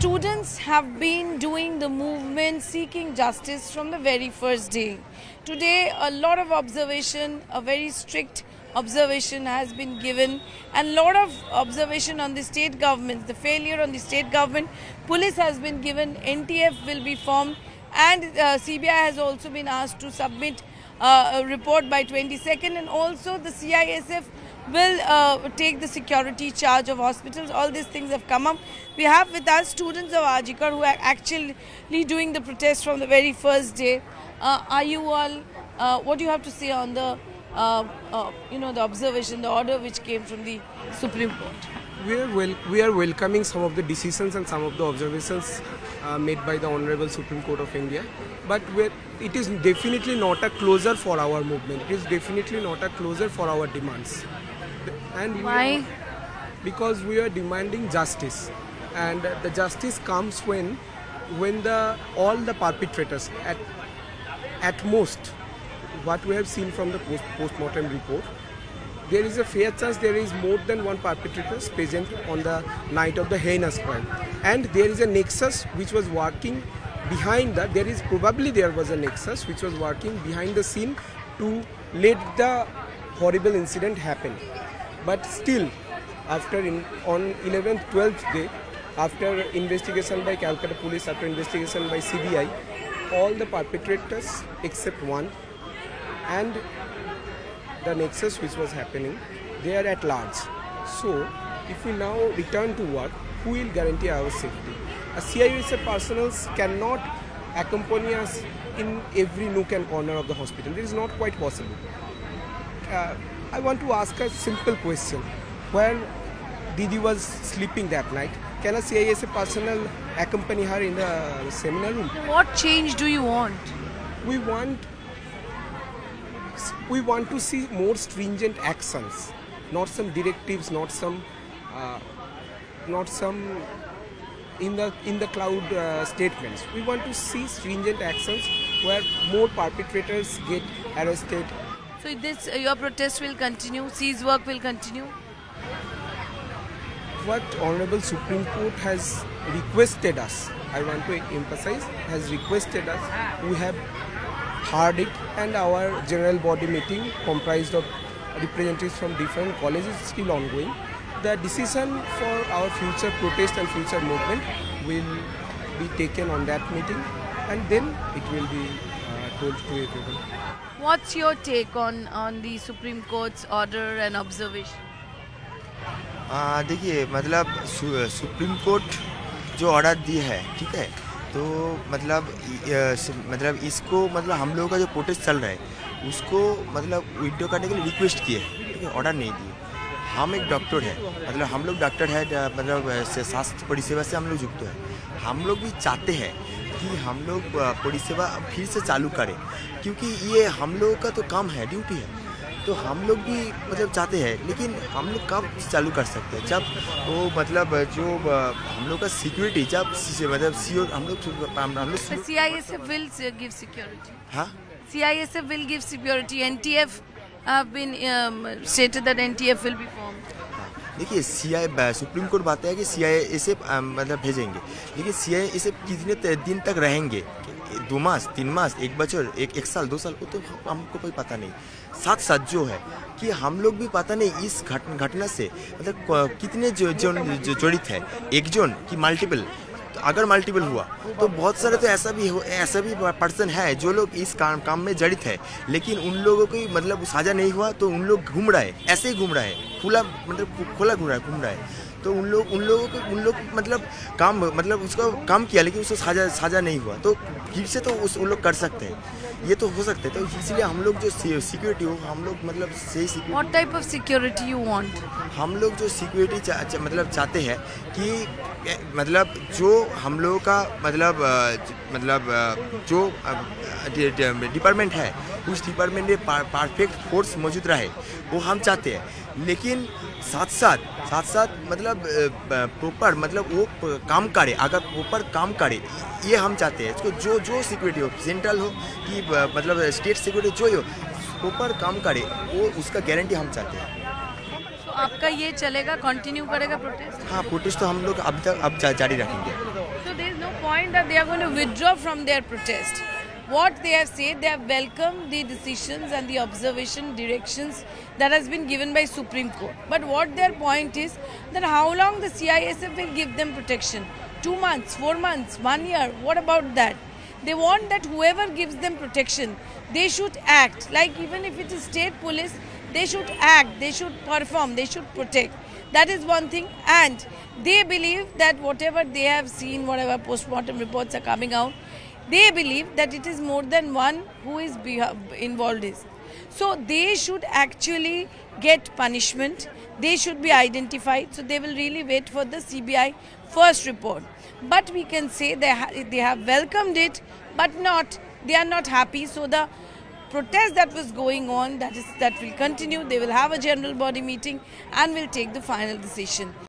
Students have been doing the movement seeking justice from the very first day. Today, a lot of observation, a very strict observation has been given, and a lot of observation on the state government, the failure on the state government. Police has been given, NTF will be formed, and CBI has also been asked to submit a report by 22nd, and also the CISF will take the security charge of hospitals. All these things have come up. We have with us students of RG Kar who are actually doing the protest from the very first day. Are you all, what do you have to say on the, the observation, the order which came from the Supreme Court? We are welcoming some of the decisions and some of the observations made by the Honorable Supreme Court of India. But it is definitely not a closure for our movement. It is definitely not a closure for our demands. And why? Because we are demanding justice, and the justice comes when all the perpetrators, at most, what we have seen from the post-mortem report, there is a fair chance there is more than one perpetrator present on the night of the heinous crime, and there is a nexus which was working behind that. There was a nexus which was working behind the scene to let the horrible incident happen. But still, on 11th, 12th day, after investigation by Calcutta Police, after investigation by CBI, all the perpetrators except one and the nexus which was happening, they are at large. So, if we now return to work, who will guarantee our safety? A CISF personnel cannot accompany us in every nook and corner of the hospital. It is not quite possible. I want to ask a simple question. Where Didi was sleeping that night, can a CISF personnel accompany her in the seminar room? What change do you want? We want to see more stringent actions, not some directives, not some in the cloud statements. We want to see stringent actions where more perpetrators get arrested. So your protest will continue, cease work will continue? What Honorable Supreme Court has requested us, I want to emphasize, has requested us, we have heard it, and our general body meeting comprised of representatives from different colleges is still ongoing. The decision for our future protest and future movement will be taken on that meeting, and then it will be told to everyone. What's your take on the Supreme Court's order and observation? देखिए, मतलब supreme court जो order दी है, ठीक है, तो मतलब इसको मतलब हम लोगों का जो प्रोटेस्ट चल रहा है उसको मतलब विड्रॉ करने के लिए रिक्वेस्ट किए, ठीक है, ऑर्डर नहीं दिए। हम एक डॉक्टर है, मतलब हम लोग डॉक्टर है, मतलब स्वास्थ्य परिसेवा से हम लोग जुड़ते हैं। हम लोग भी चाहते हैं कि हम लोग परिसेवा फिर से चालू करें, क्योंकि ये हम लोगों का तो काम है, ड्यूटी है, तो हम लोग भी मतलब चाहते हैं। लेकिन हम लोग कब चालू कर सकते हैं? जब वो मतलब जो हम लोग का सिक्योरिटी, जब मतलब हम लोग CISF will give security. हाँ, CISF will give security. NTF have been stated that NTF will be formed. देखिए, सुप्रीम कोर्ट बात है कि CISF मतलब भेजेंगे, लेकिन CISF कितने दिन तक रहेंगे? 2 मास, 3 मास, 1 बच्चों, 1 साल, 2 साल, वो तो हमको कोई पता नहीं। साथ साथ जो है कि हम लोग भी पता नहीं इस घटना से मतलब कितने जड़ित है, एक जन कि मल्टीपल। तो अगर मल्टीपल हुआ तो बहुत सारे तो ऐसा भी पर्सन है जो लोग इस काम में जड़ित है, लेकिन उन लोगों को मतलब साझा नहीं हुआ, तो उन लोग घूम रहा है, ऐसे ही घूम रहा है, खोला घूम रहा है। तो उन लोग मतलब उसका काम किया, लेकिन उसको साझा नहीं हुआ, तो फिर से तो उन लोग कर सकते हैं, ये तो हो सकते हैं। तो इसलिए हम लोग जो सिक्योरिटी हो, हम लोग मतलब सही security. What type of security you want? हम लोग जो सिक्योरिटी मतलब चाहते हैं कि मतलब जो हम लोगों का मतलब जो डिपार्टमेंट है, उस डिपार्टमेंट में परफेक्ट फोर्स मौजूद रहे, वो हम चाहते हैं। लेकिन साथ साथ मतलब प्रॉपर मतलब वो काम करे, अगर प्रॉपर काम करे, ये हम चाहते हैं। इसको जो सिक्योरिटी हो, सेंट्रल हो कि मतलब स्टेट सिक्योरिटी जो हो, प्रॉपर काम करे, वो उसका गारंटी हम चाहते हैं। आपका ये चलेगा, कंटिन्यू करेगा प्रोटेस्ट? हाँ, प्रोटेस्ट तो हम लोग अब जारी रखेंगे। point that they are going to withdraw from their protest. What they have said, they have welcomed the decisions and the observation directions that has been given by Supreme Court. But what their point is that how long the CISF will give them protection? 2 months, 4 months, 1 year, what about that? They want that whoever gives them protection, they should act. Like even if it is state police, they should act, they should perform, they should protect. That is one thing. And they believe that whatever they have seen, whatever post-mortem reports are coming out, they believe that it is more than one who is involved in. So they should actually get punishment. They should be identified. So they will really wait for the CBI first report. But we can say they have welcomed it, but they are not happy. So the protest that was going on, that will continue. They will have a general body meeting and will take the final decision.